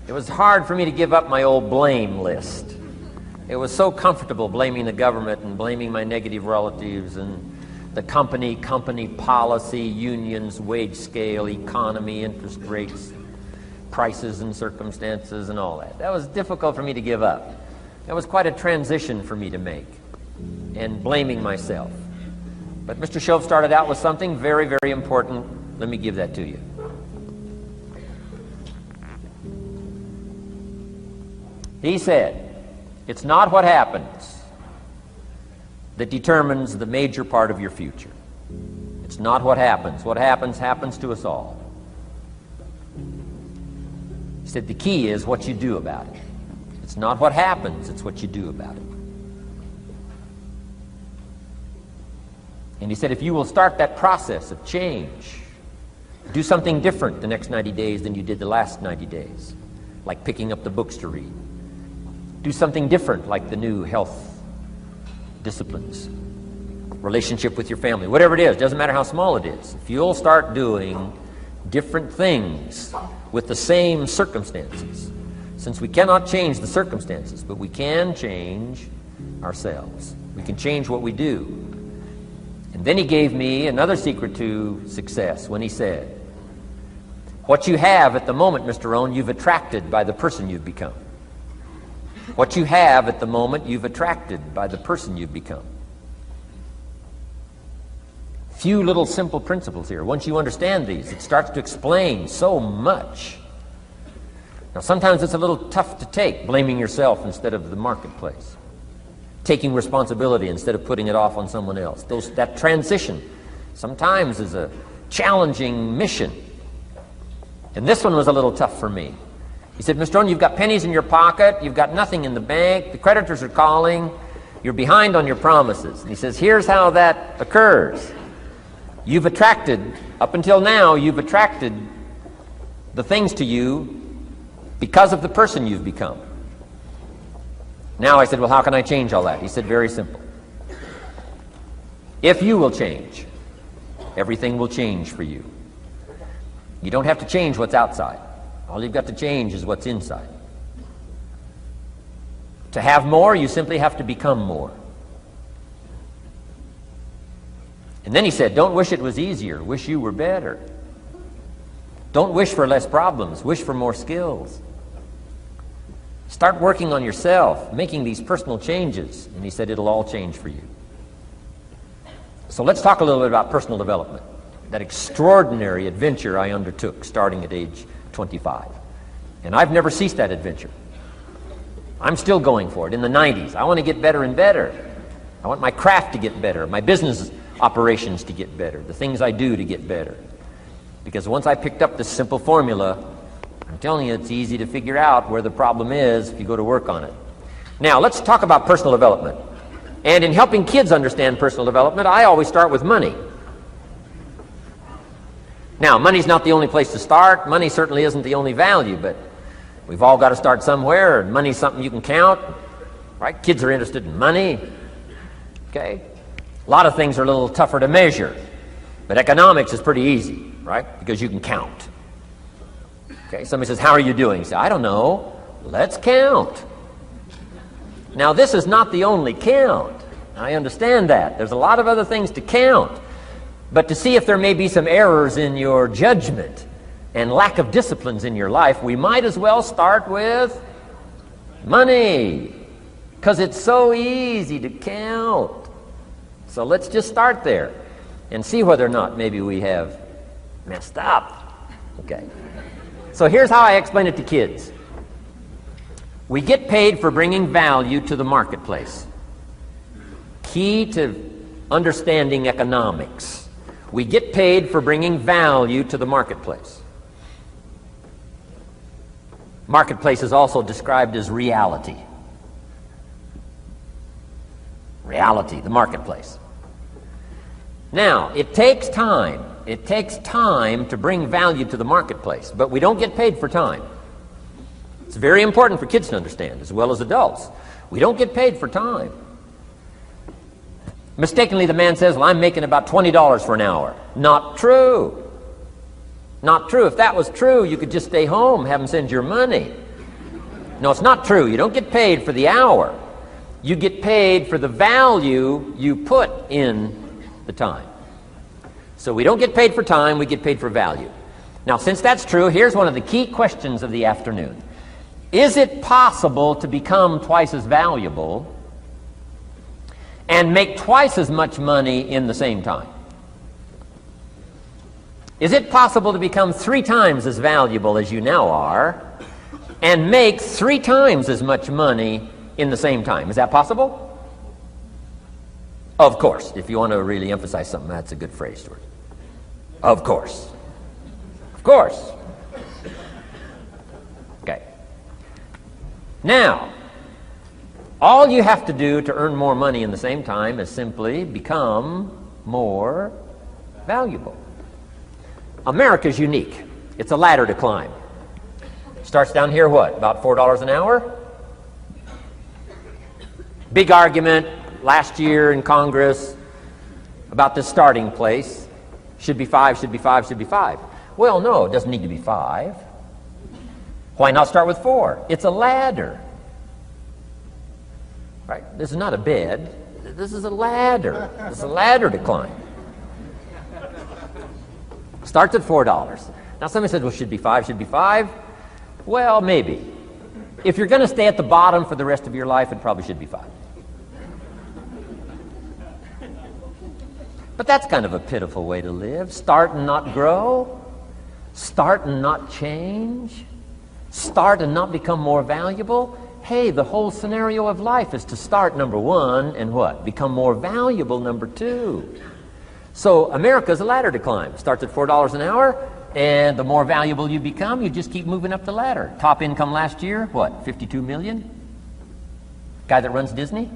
It was hard for me to give up my old blame list. It was so comfortable blaming the government and blaming my negative relatives and the company policy, unions, wage scale, economy, interest rates, prices and circumstances and all that. That was difficult for me to give up. That was quite a transition for me to make, and blaming myself. But Mr. Shove started out with something very, very important. Let me give that to you. He said, it's not what happens that determines the major part of your future. It's not what happens. What happens, happens to us all. He said the key is what you do about it. It's not what happens, it's what you do about it. And he said if you will start that process of change, do something different the next 90 days than you did the last 90 days, like picking up the books to read. Do something different like the new health disciplines, relationship with your family, whatever it is, doesn't matter how small it is. If you'll start doing different things with the same circumstances, since we cannot change the circumstances, but we can change ourselves. We can change what we do. And then he gave me another secret to success when he said, what you have at the moment, Mr. Rohn, you've attracted by the person you've become. What you have at the moment, you've attracted by the person you've become. Few little simple principles here. Once you understand these, it starts to explain so much. Now, sometimes it's a little tough to take, blaming yourself instead of the marketplace, taking responsibility instead of putting it off on someone else. That transition sometimes is a challenging mission. And this one was a little tough for me. He said, Mr. Rohn, you've got pennies in your pocket, you've got nothing in the bank, the creditors are calling, you're behind on your promises. And he says, here's how that occurs. You've attracted, up until now, you've attracted the things to you because of the person you've become. Now I said, well, how can I change all that? He said, very simple. If you will change, everything will change for you. You don't have to change what's outside. All you've got to change is what's inside. To have more, you simply have to become more. And then he said, don't wish it was easier, wish you were better. Don't wish for less problems, wish for more skills. Start working on yourself, making these personal changes. And he said, it'll all change for you. So let's talk a little bit about personal development. That extraordinary adventure I undertook starting at age 25. And I've never ceased that adventure. I'm still going for it. In the 90s, I want to get better and better. I want my craft to get better, my business operations to get better, the things I do to get better. Because once I picked up this simple formula, I'm telling you, it's easy to figure out where the problem is if you go to work on it. Now, let's talk about personal development. And in helping kids understand personal development, I always start with money. Now, money's not the only place to start. Money certainly isn't the only value, but we've all got to start somewhere, and money's something you can count, right? Kids are interested in money, okay? A lot of things are a little tougher to measure, but economics is pretty easy, right? Because you can count. Okay, somebody says, how are you doing? You say, I don't know. Let's count. Now, this is not the only count. I understand that. There's a lot of other things to count. But to see if there may be some errors in your judgment and lack of disciplines in your life, we might as well start with money, because it's so easy to count. So let's just start there and see whether or not maybe we have messed up. Okay. So here's how I explain it to kids. We get paid for bringing value to the marketplace. Key to understanding economics. We get paid for bringing value to the marketplace. Marketplace is also described as reality. Reality, the marketplace. Now, it takes time. It takes time to bring value to the marketplace, but we don't get paid for time. It's very important for kids to understand, as well as adults. We don't get paid for time. Mistakenly, the man says, well, I'm making about $20 for an hour. Not true. Not true. If that was true, you could just stay home, have them send your money. No, it's not true. You don't get paid for the hour. You get paid for the value you put in the time. So we don't get paid for time, we get paid for value. Now, since that's true, here's one of the key questions of the afternoon. Is it possible to become twice as valuable and make twice as much money in the same time? Is it possible to become 3 times as valuable as you now are and make 3 times as much money in the same time? Is that possible? Of course. If you want to really emphasize something, that's a good phrase, Stuart. Of course. Of course. Okay. Now, all you have to do to earn more money in the same time is simply become more valuable. America's unique. It's a ladder to climb. Starts down here, what? About $4 an hour? Big argument last year in Congress about the starting place. Should be 5, should be 5, should be 5. Well, no, it doesn't need to be 5. Why not start with 4? It's a ladder. Right? This is not a bed. This is a ladder. It's a ladder to climb. Starts at $4. Now somebody said, well, should be 5, should be 5. Well, maybe. If you're going to stay at the bottom for the rest of your life, it probably should be 5. But that's kind of a pitiful way to live. Start and not grow. Start and not change. Start and not become more valuable. Hey, the whole scenario of life is to start, number 1, and what? Become more valuable, number 2. So America's a ladder to climb. Starts at $4 an hour, and the more valuable you become, you just keep moving up the ladder. Top income last year, what, 52 million? Guy that runs Disney?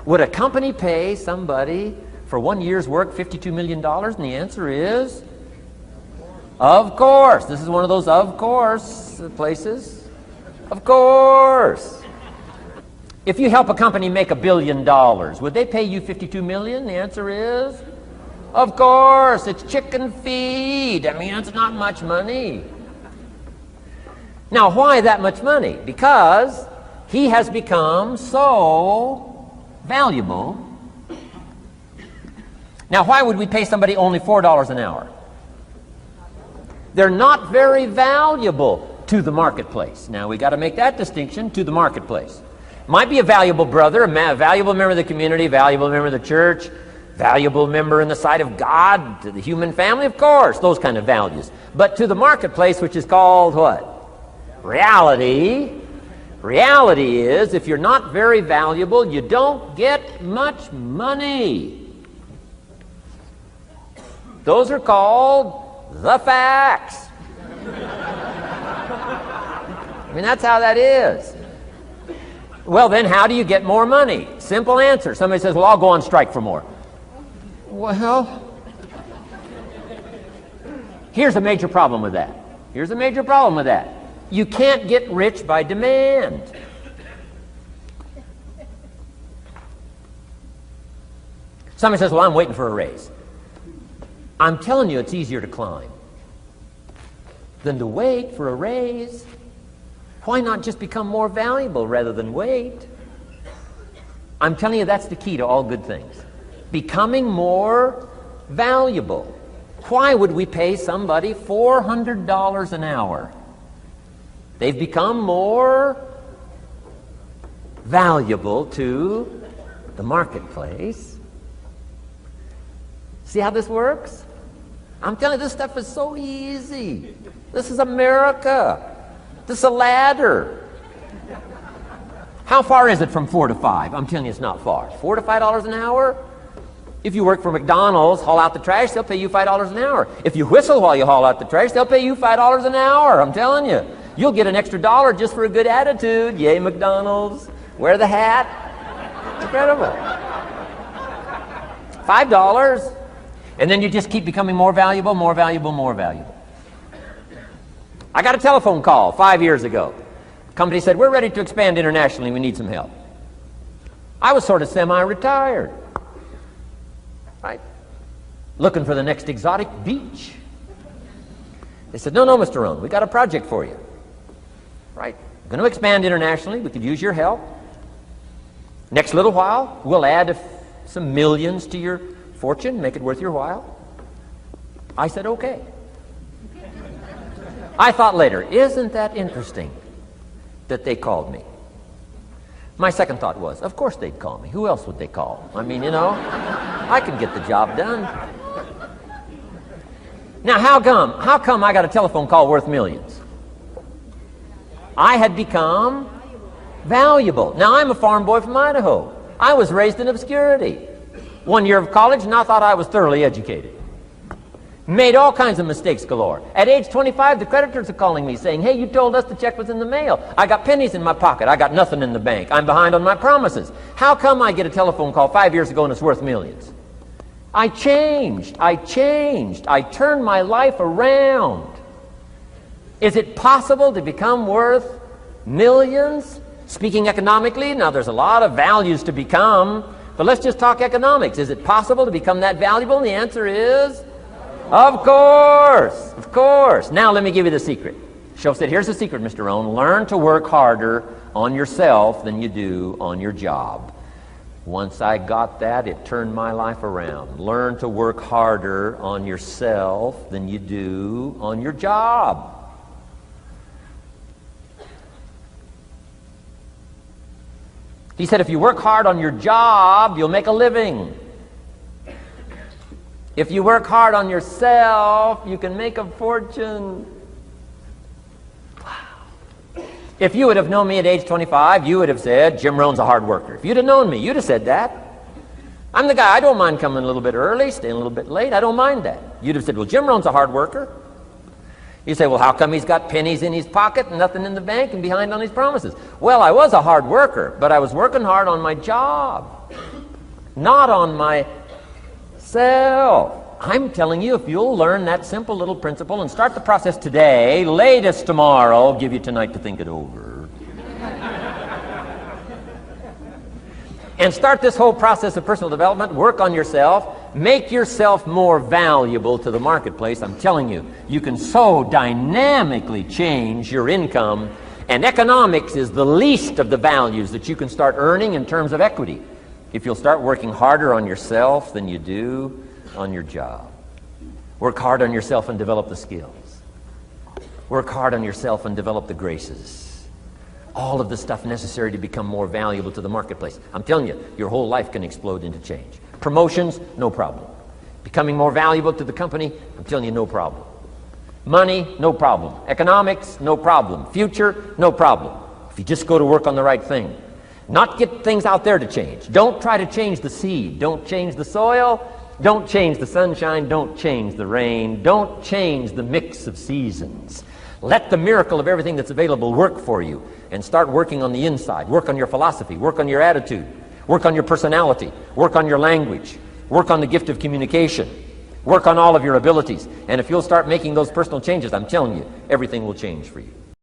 Would a company pay somebody for 1 year's work $52 million? And the answer is, of course. This is one of those of course places. Of course. If you help a company make $1 billion, would they pay you $52 million? The answer is, of course. It's chicken feed. I mean, it's not much money. Now, why that much money? Because he has become so valuable. Now, why would we pay somebody only $4 an hour? They're not very valuable to the marketplace. Now, we got to make that distinction, to the marketplace. Might be a valuable brother, a valuable member of the community, valuable member of the church, valuable member in the sight of God, to the human family, of course, those kind of values. But to the marketplace, which is called what? Reality. Reality is, if you're not very valuable, you don't get much money. Those are called the facts. I mean, that's how that is. Well, then, how do you get more money? Simple answer. Somebody says, well, I'll go on strike for more. Well, here's a major problem with that. Here's a major problem with that. You can't get rich by demand. Somebody says, well, I'm waiting for a raise. I'm telling you, it's easier to climb than to wait for a raise. Why not just become more valuable rather than wait? I'm telling you, that's the key to all good things. Becoming more valuable. Why would we pay somebody $400 an hour? They've become more valuable to the marketplace. See how this works? I'm telling you, this stuff is so easy. This is America. This is a ladder. How far is it from 4 to 5? I'm telling you, it's not far. $4 to $5 an hour? If you work for McDonald's, haul out the trash, they'll pay you $5 an hour. If you whistle while you haul out the trash, they'll pay you $5 an hour. I'm telling you. You'll get an extra $1 just for a good attitude. Yay, McDonald's. Wear the hat. It's incredible. $5. And then you just keep becoming more valuable, more valuable, more valuable. I got a telephone call 5 years ago. The company said, we're ready to expand internationally. We need some help. I was sort of semi-retired. Right? Looking for the next exotic beach. They said, no, Mr. Rohn, we got a project for you. right? We're going to expand internationally. We could use your help. Next little while, we'll add some millions to your fortune, make it worth your while. I said, okay. I thought later, isn't that interesting that they called me? My second thought was, of course they'd call me. Who else would they call? I mean, I can get the job done. Now, how come I got a telephone call worth millions? I had become valuable. Now, I'm a farm boy from Idaho. I was raised in obscurity. 1 year of college, and I thought I was thoroughly educated. Made all kinds of mistakes galore. At age 25, the creditors are calling me saying, hey, you told us the check was in the mail. I got pennies in my pocket. I got nothing in the bank. I'm behind on my promises. How come I get a telephone call 5 years ago and it's worth millions? I changed. I turned my life around. Is it possible to become worth millions? Speaking economically, now there's a lot of values to become, but let's just talk economics. Is it possible to become that valuable? And the answer is, of course. Now let me give you the secret. Shoaff said, here's the secret, Mr. Rohn. Learn to work harder on yourself than you do on your job. Once I got that, it turned my life around. Learn to work harder on yourself than you do on your job. He said, if you work hard on your job, you'll make a living. If you work hard on yourself, you can make a fortune. Wow. If you would have known me at age 25, you would have said, Jim Rohn's a hard worker. If you'd have known me, you'd have said that. I'm the guy, I don't mind coming a little bit early, staying a little bit late. I don't mind that. You'd have said, well, Jim Rohn's a hard worker. You say, well, how come he's got pennies in his pocket and nothing in the bank and behind on his promises? Well, I was a hard worker, but I was working hard on my job, not on myself. I'm telling you, if you'll learn that simple little principle and start the process today, latest tomorrow, I'll give you tonight to think it over. And start this whole process of personal development, work on yourself, make yourself more valuable to the marketplace. I'm telling you, you can so dynamically change your income, and economics is the least of the values that you can start earning in terms of equity if you'll start working harder on yourself than you do on your job. Work hard on yourself and develop the skills. Work hard on yourself and develop the graces. All of the stuff necessary to become more valuable to the marketplace. I'm telling you, your whole life can explode into change. Promotions, no problem. Becoming more valuable to the company, I'm telling you, no problem. Money, no problem. Economics, no problem. Future, no problem. If you just go to work on the right thing. Not get things out there to change. Don't try to change the seed. Don't change the soil. Don't change the sunshine. Don't change the rain. Don't change the mix of seasons. Let the miracle of everything that's available work for you, and start working on the inside. Work on your philosophy. Work on your attitude. Work on your personality. Work on your language. Work on the gift of communication. Work on all of your abilities. And if you'll start making those personal changes, I'm telling you, everything will change for you.